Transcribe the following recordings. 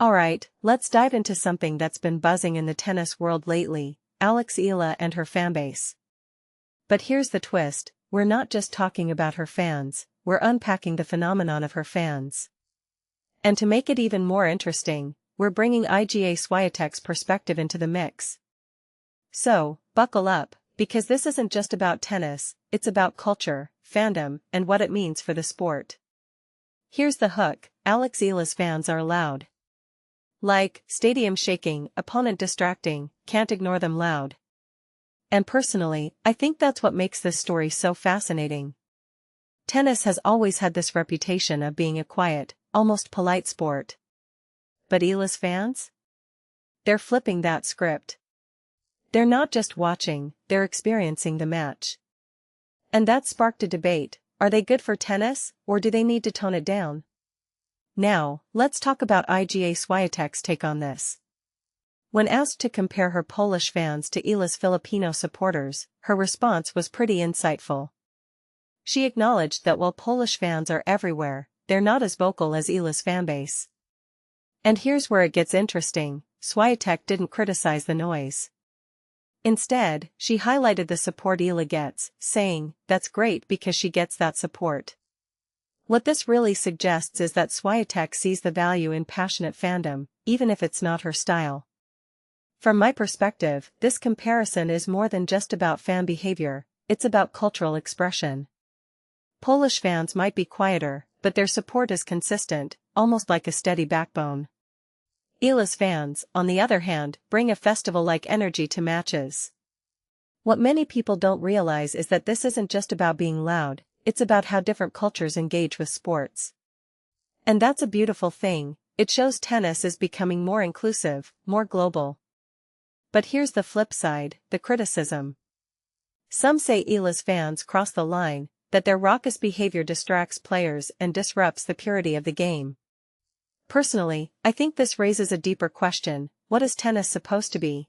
Alright, let's dive into something that's been buzzing in the tennis world lately, Alex Eala and her fanbase. But here's the twist, we're not just talking about her fans, we're unpacking the phenomenon of her fans. And to make it even more interesting, we're bringing Iga Swiatek's perspective into the mix. So, buckle up, because this isn't just about tennis, it's about culture, fandom, and what it means for the sport. Here's the hook, Alex Eala's fans are loud. Like, stadium shaking, opponent distracting, can't ignore them loud. And personally, I think that's what makes this story so fascinating. Tennis has always had this reputation of being a quiet, almost polite sport. But Eala's fans? They're flipping that script. They're not just watching, they're experiencing the match. And that sparked a debate, are they good for tennis, or do they need to tone it down? Now, let's talk about Iga Swiatek's take on this. When asked to compare her Polish fans to Eala's Filipino supporters, her response was pretty insightful. She acknowledged that while Polish fans are everywhere, they're not as vocal as Eala's fanbase. And here's where it gets interesting, Swiatek didn't criticize the noise. Instead, she highlighted the support Eala gets, saying, "That's great because she gets that support." What this really suggests is that Swiatek sees the value in passionate fandom, even if it's not her style. From my perspective, this comparison is more than just about fan behavior, it's about cultural expression. Polish fans might be quieter, but their support is consistent, almost like a steady backbone. Eala's fans, on the other hand, bring a festival-like energy to matches. What many people don't realize is that this isn't just about being loud, it's about how different cultures engage with sports. And that's a beautiful thing, it shows tennis is becoming more inclusive, more global. But here's the flip side, the criticism. Some say Eala's fans cross the line, that their raucous behavior distracts players and disrupts the purity of the game. Personally, I think this raises a deeper question, what is tennis supposed to be?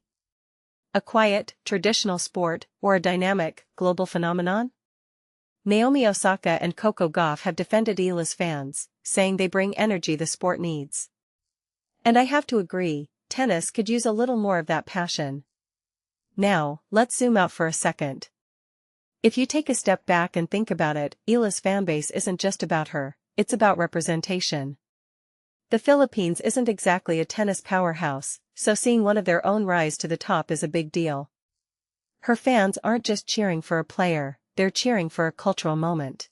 A quiet, traditional sport, or a dynamic, global phenomenon? Naomi Osaka and Coco Gauff have defended Eala's fans, saying they bring energy the sport needs. And I have to agree, tennis could use a little more of that passion. Now, let's zoom out for a second. If you take a step back and think about it, Eala's fanbase isn't just about her, it's about representation. The Philippines isn't exactly a tennis powerhouse, so seeing one of their own rise to the top is a big deal. Her fans aren't just cheering for a player, they're cheering for a cultural moment.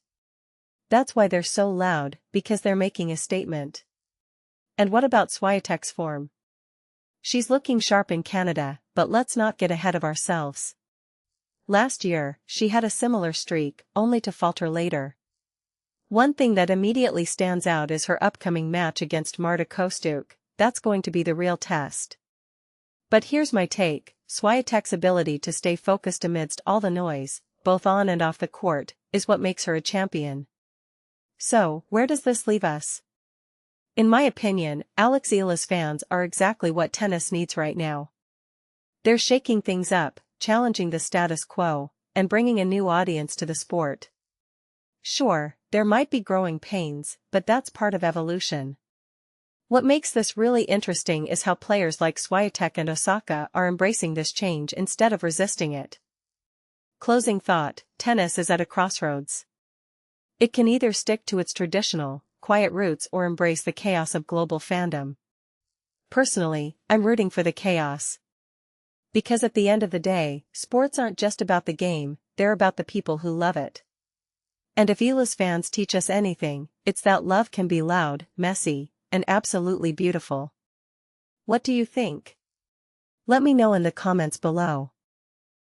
That's why they're so loud, because they're making a statement. And what about Swiatek's form? She's looking sharp in Canada, but let's not get ahead of ourselves. Last year, she had a similar streak, only to falter later. One thing that immediately stands out is her upcoming match against Marta Kostyuk, that's going to be the real test. But here's my take, Swiatek's ability to stay focused amidst all the noise, both on and off the court, is what makes her a champion. So, where does this leave us? In my opinion, Alex Eala's fans are exactly what tennis needs right now. They're shaking things up, challenging the status quo, and bringing a new audience to the sport. Sure, there might be growing pains, but that's part of evolution. What makes this really interesting is how players like Swiatek and Osaka are embracing this change instead of resisting it. Closing thought, tennis is at a crossroads. It can either stick to its traditional, quiet roots or embrace the chaos of global fandom. Personally, I'm rooting for the chaos. Because at the end of the day, sports aren't just about the game, they're about the people who love it. And if Eala's fans teach us anything, it's that love can be loud, messy, and absolutely beautiful. What do you think? Let me know in the comments below.